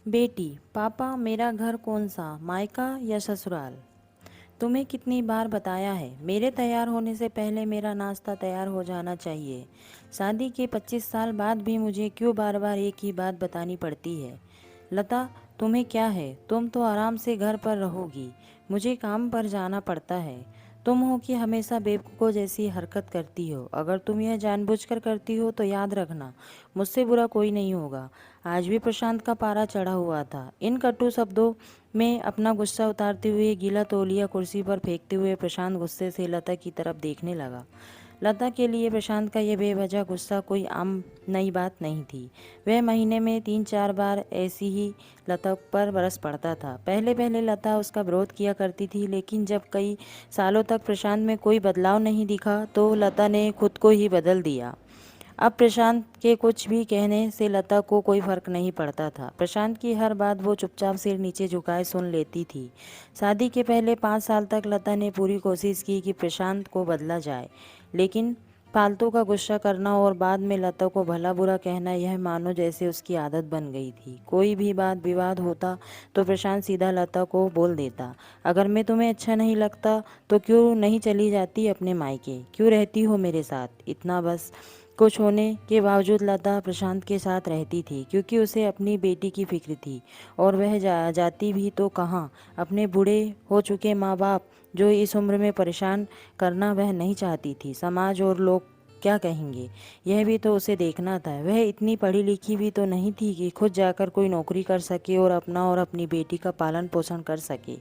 बेटी, पापा मेरा घर कौन सा, मायका या ससुराल? तुम्हें कितनी बार बताया है, मेरे तैयार होने से पहले मेरा नाश्ता तैयार हो जाना चाहिए। शादी के 25 साल बाद भी मुझे क्यों बार बार एक ही बात बतानी पड़ती है? लता, तुम्हें क्या है? तुम तो आराम से घर पर रहोगी, मुझे काम पर जाना पड़ता है। तुम हो कि हमेशा बेवकूफ़ों जैसी हरकत करती हो। अगर तुम यह जानबूझकर करती हो तो याद रखना, मुझसे बुरा कोई नहीं होगा। आज भी प्रशांत का पारा चढ़ा हुआ था। इन कटु शब्दों में अपना गुस्सा उतारते हुए, गीला तौलिया कुर्सी पर फेंकते हुए प्रशांत गुस्से से लता की तरफ देखने लगा। लता के लिए प्रशांत का यह बेवजह गुस्सा कोई आम नई बात नहीं थी। वह महीने में 3-4 बार ऐसी ही लता पर बरस पड़ता था। पहले पहले लता उसका विरोध किया करती थी, लेकिन जब कई सालों तक प्रशांत में कोई बदलाव नहीं दिखा तो लता ने खुद को ही बदल दिया। अब प्रशांत के कुछ भी कहने से लता को कोई फर्क नहीं पड़ता था। प्रशांत की हर बात वो चुपचाप सिर नीचे झुकाए सुन लेती थी। शादी के पहले 5 साल तक लता ने पूरी कोशिश की कि प्रशांत को बदला जाए, लेकिन फालतू का गुस्सा करना और बाद में लता को भला बुरा कहना, यह मानो जैसे उसकी आदत बन गई थी। कोई भी बात विवाद होता तो प्रशांत सीधा लता को बोल देता, अगर मैं तुम्हें अच्छा नहीं लगता तो क्यों नहीं चली जाती अपने मायके, क्यों रहती हो मेरे साथ? इतना बस। कुछ होने के बावजूद लता प्रशांत के साथ रहती थी, क्योंकि उसे अपनी बेटी की फिक्र थी। और वह जाती भी तो कहाँ? अपने बूढ़े हो चुके माँ बाप जो इस उम्र में परेशान करना वह नहीं चाहती थी। समाज और लोग क्या कहेंगे, यह भी तो उसे देखना था। वह इतनी पढ़ी लिखी भी तो नहीं थी कि खुद जाकर कोई नौकरी कर सके और अपना और अपनी बेटी का पालन पोषण कर सके।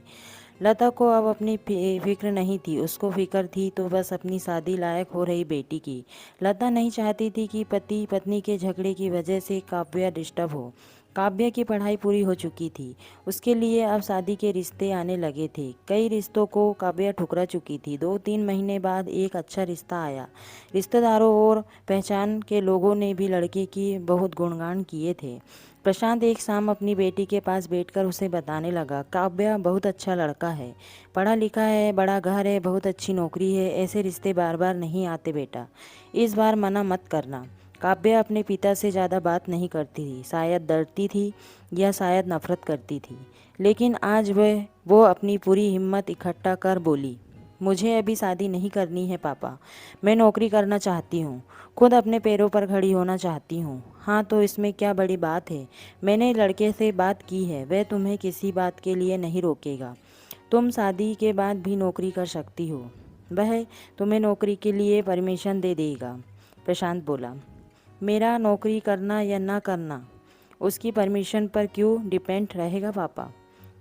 लता को अब अपनी फिक्र नहीं थी, उसको फिक्र थी तो बस अपनी शादी लायक हो रही बेटी की। लता नहीं चाहती थी कि पति पत्नी के झगड़े की वजह से काव्या डिस्टर्ब हो। काव्या की पढ़ाई पूरी हो चुकी थी, उसके लिए अब शादी के रिश्ते आने लगे थे। कई रिश्तों को काव्या ठुकरा चुकी थी। 2-3 महीने बाद एक अच्छा रिश्ता आया। रिश्तेदारों और पहचान के लोगों ने भी लड़के की बहुत गुणगान किए थे। प्रशांत एक शाम अपनी बेटी के पास बैठकर उसे बताने लगा, काव्या बहुत अच्छा लड़का है, पढ़ा लिखा है, बड़ा घर है, बहुत अच्छी नौकरी है। ऐसे रिश्ते बार बार नहीं आते बेटा, इस बार मना मत करना। काव्या अपने पिता से ज़्यादा बात नहीं करती थी, शायद डरती थी या शायद नफरत करती थी। लेकिन आज वो अपनी पूरी हिम्मत इकट्ठा कर बोली, मुझे अभी शादी नहीं करनी है पापा, मैं नौकरी करना चाहती हूँ, खुद अपने पैरों पर खड़ी होना चाहती हूँ। हाँ तो इसमें क्या बड़ी बात है? मैंने लड़के से बात की है, वह तुम्हें किसी बात के लिए नहीं रोकेगा। तुम शादी के बाद भी नौकरी कर सकती हो, वह तुम्हें नौकरी के लिए परमिशन दे देगा। प्रशांत बोला, मेरा नौकरी करना या ना करना उसकी परमिशन पर क्यों डिपेंड रहेगा पापा?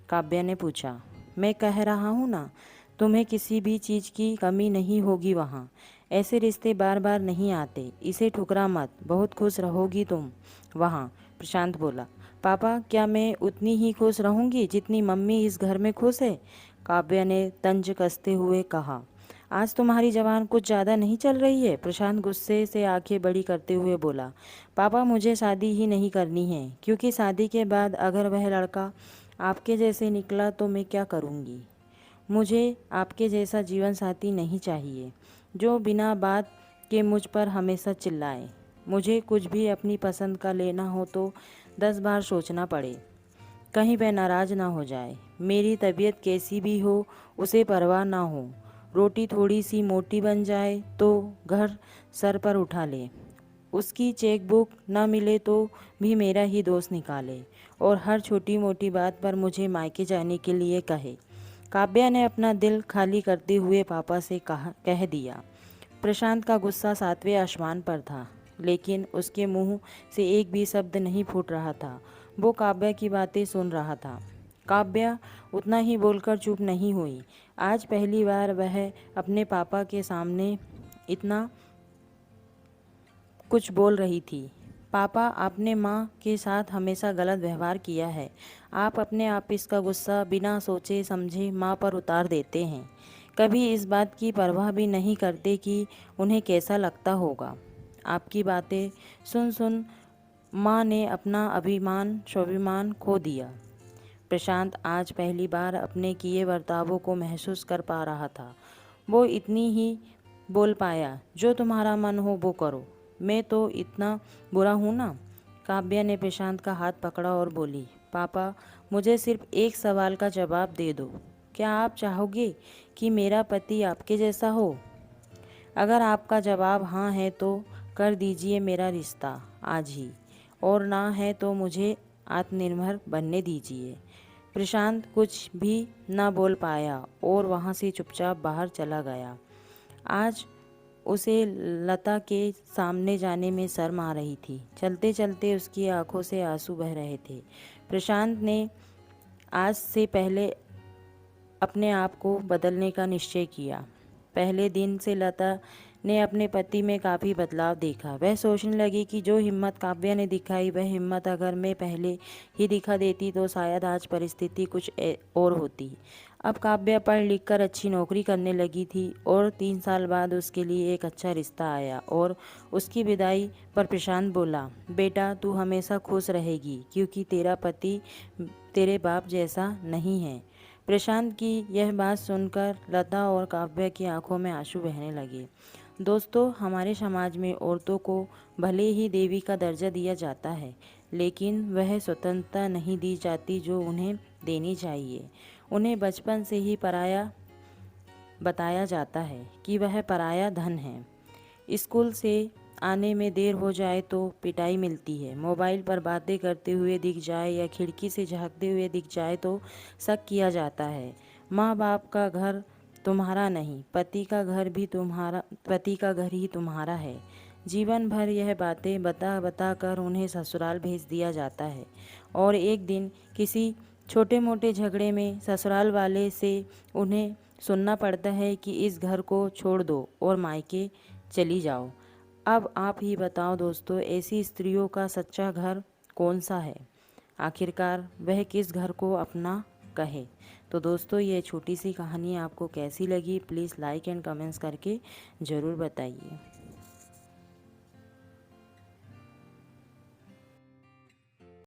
काव्या ने पूछा। मैं कह रहा हूँ ना, तुम्हें किसी भी चीज़ की कमी नहीं होगी वहाँ। ऐसे रिश्ते बार बार नहीं आते, इसे ठुकरा मत, बहुत खुश रहोगी तुम वहाँ। प्रशांत बोला, पापा क्या मैं उतनी ही खुश रहूँगी जितनी मम्मी इस घर में खुश है? काव्या ने तंज कसते हुए कहा। आज तुम्हारी जबान कुछ ज़्यादा नहीं चल रही है? प्रशांत गुस्से से आंखें बड़ी करते हुए बोला, पापा मुझे शादी ही नहीं करनी है, क्योंकि शादी के बाद अगर वह लड़का आपके जैसे निकला तो मैं क्या करूँगी? मुझे आपके जैसा जीवन साथी नहीं चाहिए, जो बिना बात के मुझ पर हमेशा चिल्लाए। मुझे कुछ भी अपनी पसंद का लेना हो तो 10 बार सोचना पड़े, कहीं वह नाराज़ ना हो जाए। मेरी तबीयत कैसी भी हो उसे परवाह ना हो। रोटी थोड़ी सी मोटी बन जाए तो घर सर पर उठा ले। उसकी चेकबुक ना मिले तो भी मेरा ही दोस्त निकाले और हर छोटी मोटी बात पर मुझे मायके जाने के लिए कहे। काव्या ने अपना दिल खाली करते हुए पापा से कह दिया। प्रशांत का गुस्सा 7वें आसमान पर था, लेकिन उसके मुंह से एक भी शब्द नहीं फूट रहा था। वो काव्या की बातें सुन रहा था। काव्या उतना ही बोलकर चुप नहीं हुई। आज पहली बार वह अपने पापा के सामने इतना कुछ बोल रही थी। पापा, आपने माँ के साथ हमेशा गलत व्यवहार किया है। आप अपने आप इसका गुस्सा बिना सोचे समझे माँ पर उतार देते हैं। कभी इस बात की परवाह भी नहीं करते कि उन्हें कैसा लगता होगा। आपकी बातें सुन सुन माँ ने अपना अभिमान स्वाभिमान खो दिया। प्रशांत आज पहली बार अपने किए बर्तावों को महसूस कर पा रहा था। वो इतनी ही बोल पाया, जो तुम्हारा मन हो वो करो। मैं तो इतना बुरा हूँ ना? काव्या ने प्रशांत का हाथ पकड़ा और बोली, पापा मुझे सिर्फ एक सवाल का जवाब दे दो। क्या आप चाहोगे कि मेरा पति आपके जैसा हो? अगर आपका जवाब हाँ है तो कर दीजिए मेरा रिश्ता आज ही, और ना है तो मुझे आत्मनिर्भर बनने दीजिए। प्रशांत कुछ भी ना बोल पाया और वहाँ से चुपचाप बाहर चला गया। आज उसे लता के सामने जाने में शर्म आ रही थी। चलते चलते उसकी आंखों से आंसू बह रहे थे। प्रशांत ने आज से पहले अपने आप को बदलने का निश्चय किया। पहले दिन से लता ने अपने पति में काफ़ी बदलाव देखा। वह सोचने लगी कि जो हिम्मत काव्या ने दिखाई, वह हिम्मत अगर मैं पहले ही दिखा देती तो शायद आज परिस्थिति कुछ और होती। अब काव्या पढ़ लिख कर अच्छी नौकरी करने लगी थी और 3 साल बाद उसके लिए एक अच्छा रिश्ता आया। और उसकी विदाई पर प्रशांत बोला, बेटा तू हमेशा खुश रहेगी क्योंकि तेरा पति तेरे बाप जैसा नहीं है। प्रशांत की यह बात सुनकर लता और काव्या की आंखों में आंसू बहने लगे। दोस्तों, हमारे समाज में औरतों को भले ही देवी का दर्जा दिया जाता है, लेकिन वह स्वतंत्रता नहीं दी जाती जो उन्हें देनी चाहिए। उन्हें बचपन से ही पराया बताया जाता है कि वह पराया धन है। स्कूल से आने में देर हो जाए तो पिटाई मिलती है। मोबाइल पर बातें करते हुए दिख जाए या खिड़की से झांकते हुए दिख जाए तो शक किया जाता है। माँ बाप का घर तुम्हारा नहीं, पति का घर ही तुम्हारा है। जीवन भर यह बातें बता बता कर उन्हें ससुराल भेज दिया जाता है और एक दिन किसी छोटे मोटे झगड़े में ससुराल वाले से उन्हें सुनना पड़ता है कि इस घर को छोड़ दो और मायके चली जाओ। अब आप ही बताओ दोस्तों, ऐसी स्त्रियों का सच्चा घर कौन सा है? आखिरकार वह किस घर को अपना कहे? तो दोस्तों, ये छोटी सी कहानी आपको कैसी लगी? प्लीज़ लाइक एंड कमेंट्स करके ज़रूर बताइए।